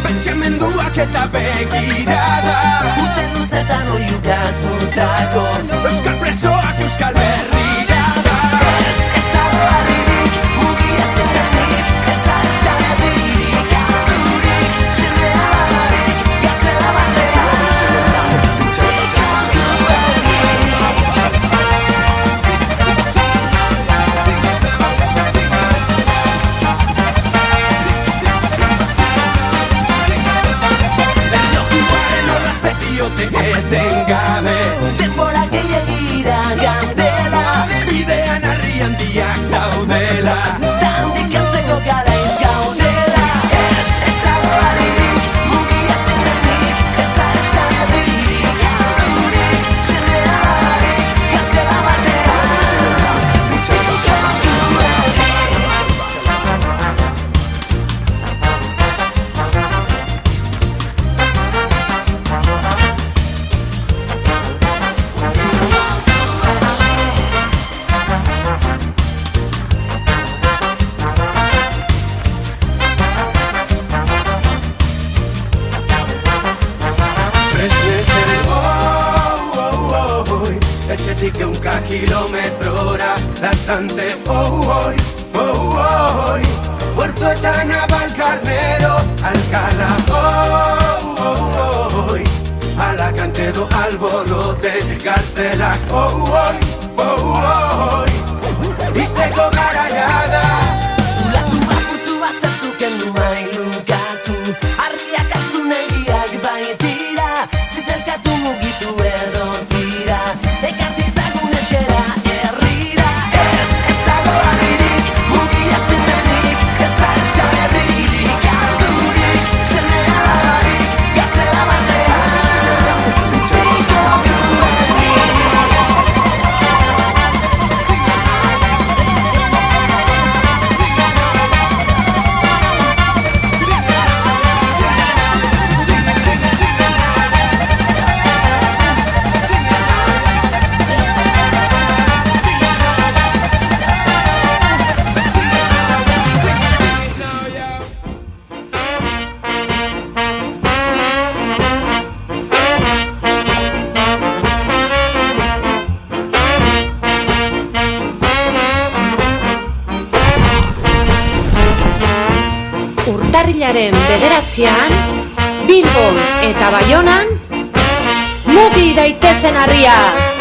Pentsamenduak eta begirada Urte luzetan oiukatutako Euskal presoak Euskal Herrirada Ez dago harririk, mugia zintenik Ez da Euskal Herririk Aldurik, jendea babarik Gatzela batean Zikatu egin Eten gabe Denbora gehiagira gandela Bidean harri handiak daudela Tandik antzeko garaiz gaudela Ez dago harririk, mugia zintenik Ez da Euskal Herririk Aldurik, jendea babarik Gatzela batean Zikatu egin Etxetik 100 kilometrora Lasante, Puertoetan Navalcarnero Alcalá, Alakante edo Albolote Gartzelak, Izteko garaia da Zulatu apurtu baztertu kendu mailukatu Argiak astu negiak baitira Zizelkatu mugitu edo tira Ekar ditzagun etxera herrira Ez dago harririk, mugia zintenik Ez da Euskal Herririk Aldurik, jendea babarik Gatzela batean Zikatu egin Urtarrilaren 9an, Bilbon eta Baionan, mugi daitezen harriak!